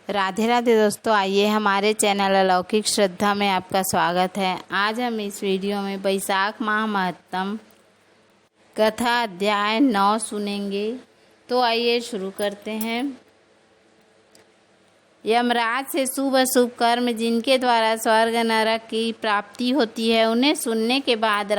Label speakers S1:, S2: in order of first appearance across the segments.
S1: राधे राधे दोस्तों, आइए हमारे चैनल अलौकिक श्रद्धा में आपका स्वागत है। आज हम इस वीडियो में बैसाख माह महत्तम कथा अध्याय 9 सुनेंगे। तो आइए शुरू करते हैं। यमराज से शुभ अशुभ कर्म जिनके द्वारा स्वर्ग नरक की प्राप्ति होती है, उन्हें सुनने के बाद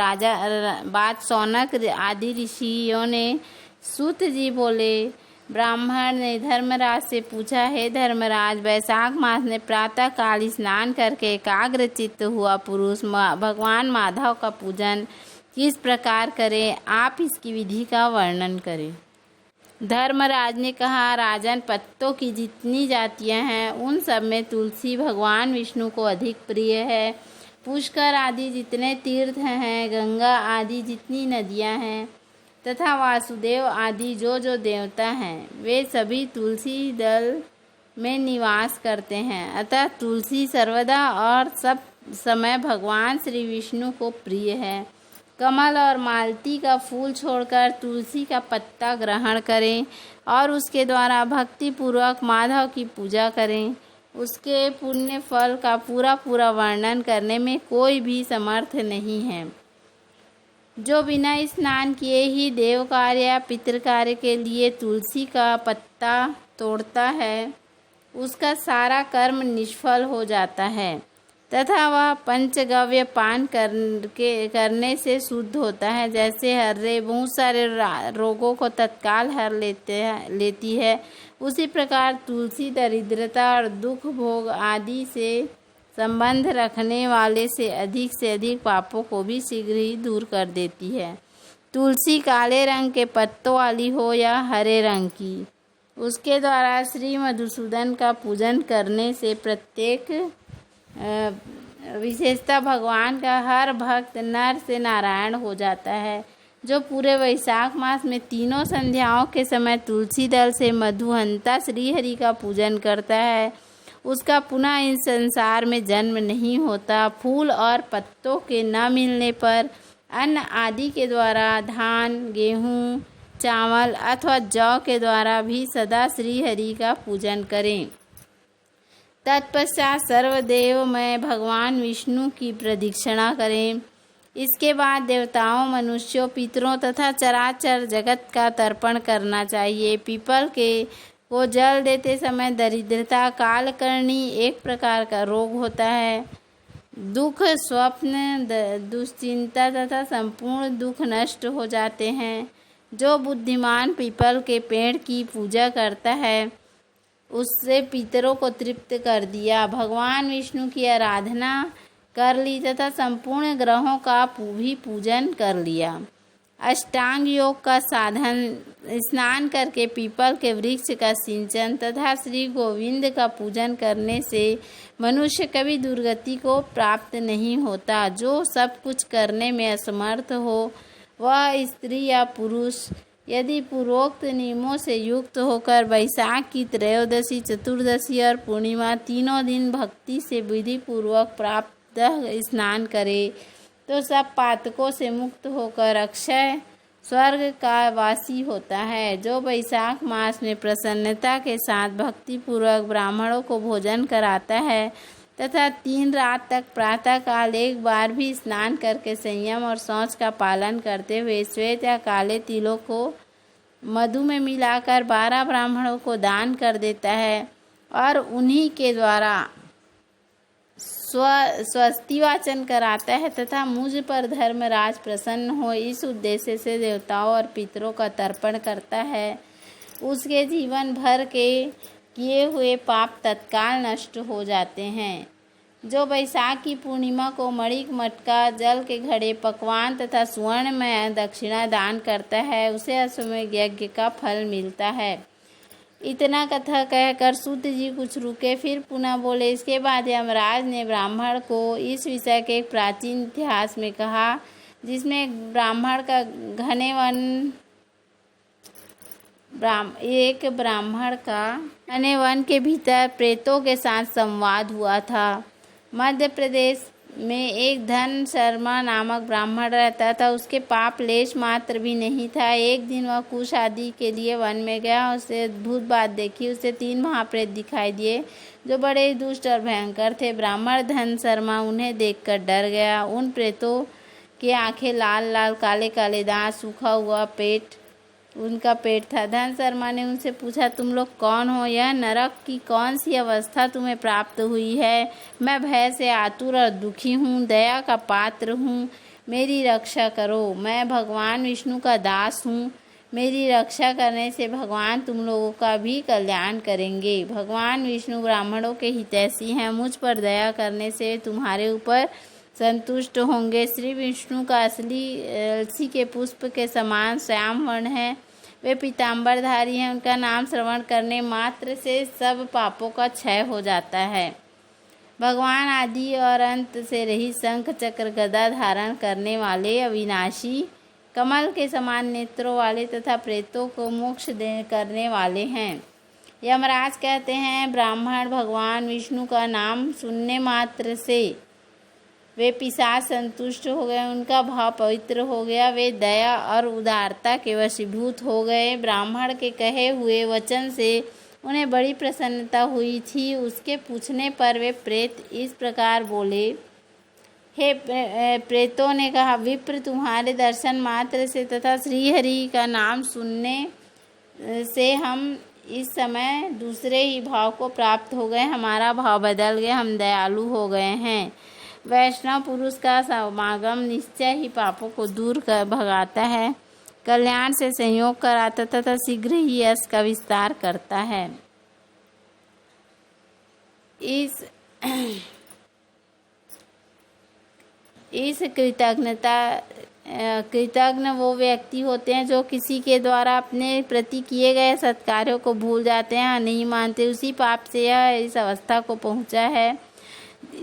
S1: शौनक आदि ऋषियों ने सूत जी बोले। ब्राह्मण ने धर्मराज से पूछा, हे धर्मराज, वैशाख मास में प्रातः काल स्नान करके एकाग्र चित्त हुआ पुरुष भगवान माधव का पूजन किस प्रकार करे, आप इसकी विधि का वर्णन करें। धर्मराज ने कहा, राजन, पत्तों की जितनी जातियां हैं उन सब में तुलसी भगवान विष्णु को अधिक प्रिय है। पुष्कर आदि जितने तीर्थ हैं, गंगा आदि जितनी नदियां हैं तथा वासुदेव आदि जो देवता हैं, वे सभी तुलसी दल में निवास करते हैं। अतः तुलसी सर्वदा और सब समय भगवान श्री विष्णु को प्रिय है। कमल और मालती का फूल छोड़कर तुलसी का पत्ता ग्रहण करें और उसके द्वारा भक्ति पूर्वक माधव की पूजा करें। उसके पुण्य फल का पूरा वर्णन करने में कोई भी समर्थ नहीं है। जो बिना स्नान किए ही देव कार्य या पितृ कार्य के लिए तुलसी का पत्ता तोड़ता है, उसका सारा कर्म निष्फल हो जाता है तथा वह पंचगव्य पान करने से शुद्ध होता है। जैसे हर्रे बहुत सारे रोगों को तत्काल हर लेती है, उसी प्रकार तुलसी दरिद्रता और दुख भोग आदि से संबंध रखने वाले से अधिक पापों को भी शीघ्र ही दूर कर देती है। तुलसी काले रंग के पत्तों वाली हो या हरे रंग की, उसके द्वारा श्री मधुसूदन का पूजन करने से प्रत्येक विशेषता भगवान का हर भक्त नर से नारायण हो जाता है। जो पूरे वैशाख मास में तीनों संध्याओं के समय तुलसी दल से मधुहंता श्रीहरि का पूजन करता है, उसका पुनः इस संसार में जन्म नहीं होता। फूल और पत्तों के न मिलने पर अन्न आदि के द्वारा धान, गेहूँ, चावल अथवा जौ के द्वारा भी सदा श्री हरि का पूजन करें। तत्पश्चात सर्वदेव में भगवान विष्णु की प्रदक्षिणा करें। इसके बाद देवताओं, मनुष्यों, पितरों तथा चराचर जगत का तर्पण करना चाहिए। पीपल को जल देते समय दरिद्रता, कालकर्णी एक प्रकार का रोग होता है। दुख, स्वप्न, दुश्चिंता तथा संपूर्ण दुख नष्ट हो जाते हैं। जो बुद्धिमान पीपल के पेड़ की पूजा करता है, उससे पितरों को तृप्त कर दिया, भगवान विष्णु की आराधना कर ली तथा संपूर्ण ग्रहों का भी पूजन कर लिया। अष्टांग योग का साधन, स्नान करके पीपल के वृक्ष का सिंचन तथा श्री गोविंद का पूजन करने से मनुष्य कभी दुर्गति को प्राप्त नहीं होता। जो सब कुछ करने में असमर्थ हो, वह स्त्री या पुरुष, यदि पूर्वोक्त नियमों से युक्त होकर वैशाख की त्रयोदशी, चतुर्दशी और पूर्णिमा तीनों दिन भक्ति से विधि पूर्वक प्राप्त स्नान करे तो सब पातकों से मुक्त होकर अक्षय स्वर्ग का वासी होता है। जो वैशाख मास में प्रसन्नता के साथ भक्ति पूर्वक ब्राह्मणों को भोजन कराता है तथा 3 रात तक प्रातः काल एक बार भी स्नान करके संयम और शौच का पालन करते हुए श्वेत या काले तिलों को मधु में मिलाकर 12 ब्राह्मणों को दान कर देता है और उन्हीं के द्वारा स्वस्ति वाचन कराता है तथा मुझ पर धर्मराज प्रसन्न हो, इस उद्देश्य से देवताओं और पितरों का तर्पण करता है, उसके जीवन भर के किए हुए पाप तत्काल नष्ट हो जाते हैं। जो वैशाख की पूर्णिमा को मणिक, मटका, जल के घड़े, पकवान तथा स्वर्ण में दक्षिणा दान करता है, उसे अश्वमेध यज्ञ का फल मिलता है। इतना कथा कहकर सूत जी कुछ रुके, फिर पुनः बोले। इसके बाद यमराज ने ब्राह्मण को इस विषय के एक प्राचीन इतिहास में कहा, जिसमें एक ब्राह्मण का घने वन के भीतर प्रेतों के साथ संवाद हुआ था। मध्य प्रदेश में एक धन शर्मा नामक ब्राह्मण रहता था। उसके पाप लेश मात्र भी नहीं था। एक दिन वह कुश आदि के लिए वन में गया। उसे अद्भुत बात देखी। उसे 3 महाप्रेत दिखाई दिए जो बड़े ही दुष्ट और भयंकर थे। ब्राह्मण धन शर्मा उन्हें देखकर डर गया। उन प्रेतों की आंखें लाल लाल, काले काले दांत, सूखा हुआ पेट उनका पेट था। धन शर्मा ने उनसे पूछा, तुम लोग कौन हो? यह नरक की कौन सी अवस्था तुम्हें प्राप्त हुई है? मैं भय से आतुर और दुखी हूँ, दया का पात्र हूँ, मेरी रक्षा करो। मैं भगवान विष्णु का दास हूँ। मेरी रक्षा करने से भगवान तुम लोगों का भी कल्याण करेंगे। भगवान विष्णु ब्राह्मणों के हितैषी हैं। मुझ पर दया करने से तुम्हारे ऊपर संतुष्ट होंगे। श्री विष्णु का असली अलसी के पुष्प के समान श्याम वर्ण है। वे पीताम्बरधारी हैं। उनका नाम श्रवण करने मात्र से सब पापों का क्षय हो जाता है। भगवान आदि और अंत से रहित शंख चक्र गदा धारण करने वाले, अविनाशी, कमल के समान नेत्रों वाले तथा प्रेतों को मोक्ष करने वाले हैं। यमराज कहते हैं, ब्राह्मण भगवान विष्णु का नाम सुनने मात्र से वे पिशाच संतुष्ट हो गए। उनका भाव पवित्र हो गया। वे दया और उदारता के वशीभूत हो गए। ब्राह्मण के कहे हुए वचन से उन्हें बड़ी प्रसन्नता हुई थी। उसके पूछने पर वे प्रेत इस प्रकार बोले, हे प्रेतों ने कहा, विप्र, तुम्हारे दर्शन मात्र से तथा श्रीहरि का नाम सुनने से हम इस समय दूसरे ही भाव को प्राप्त हो गए। हमारा भाव बदल गया। हम दयालु हो गए हैं। वैष्णव पुरुष का समागम निश्चय ही पापों को दूर कर भगाता है, कल्याण से संयोग कराता तथा शीघ्र ही यश का विस्तार करता है। इस कृतज्ञ वो व्यक्ति होते हैं जो किसी के द्वारा अपने प्रति किए गए सत्कार्यों को भूल जाते हैं, नहीं मानते। उसी पाप से यह इस अवस्था को पहुंचा है।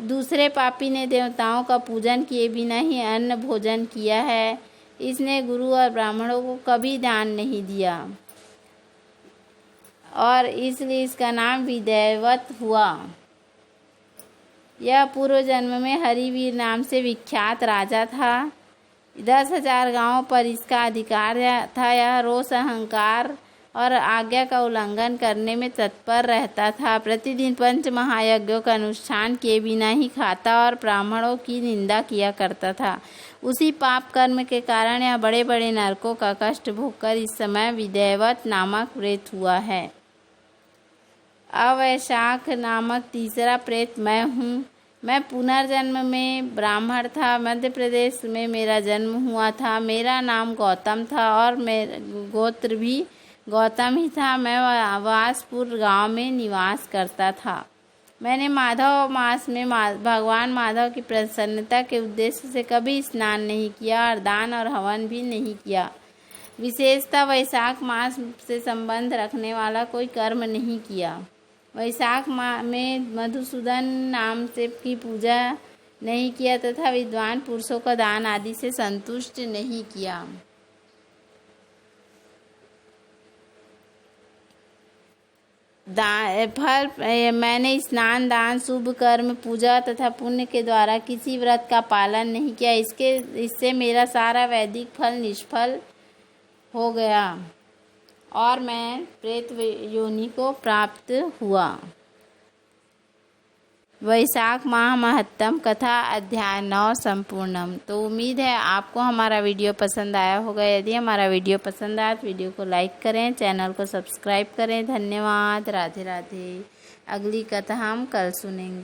S1: दूसरे पापी ने देवताओं का पूजन किए बिना ही अन्न भोजन किया है। इसने गुरु और ब्राह्मणों को कभी दान नहीं दिया और इसलिए इसका नाम विदैवत हुआ। यह पूर्व जन्म में हरिवीर नाम से विख्यात राजा था। 10,000 गांवों पर इसका अधिकार था। यह रोष, अहंकार और आज्ञा का उल्लंघन करने में तत्पर रहता था। प्रतिदिन 5 महायज्ञों का अनुष्ठान किए बिना ही खाता और ब्राह्मणों की निंदा किया करता था। उसी पाप कर्म के कारण यह बड़े बड़े नरकों का कष्ट भोगकर इस समय विदैवत नामक प्रेत हुआ है। अवैशाख नामक तीसरा प्रेत मैं हूँ। मैं पुनर्जन्म में ब्राह्मण था। मध्य प्रदेश में मेरा जन्म हुआ था। मेरा नाम गौतम था और मेरा गोत्र भी गौतम ही था। मैं वासपुर गांव में निवास करता था। मैंने माधव मास में भगवान माधव की प्रसन्नता के उद्देश्य से कभी स्नान नहीं किया और दान और हवन भी नहीं किया। विशेषतः वैशाख मास से संबंध रखने वाला कोई कर्म नहीं किया। वैशाख माह में मधुसूदन नाम से की पूजा नहीं किया तथा विद्वान पुरुषों का दान आदि से संतुष्ट नहीं किया। फल मैंने स्नान, दान, शुभ कर्म, पूजा तथा पुण्य के द्वारा किसी व्रत का पालन नहीं किया। इससे मेरा सारा वैदिक फल निष्फल हो गया और मैं प्रेत योनि को प्राप्त हुआ। वैशाख माह महत्तम कथा अध्याय 9 संपूर्णम। तो उम्मीद है आपको हमारा वीडियो पसंद आया होगा। यदि हमारा वीडियो पसंद आया तो वीडियो को लाइक करें, चैनल को सब्सक्राइब करें। धन्यवाद। राधे राधे। अगली कथा हम कल सुनेंगे।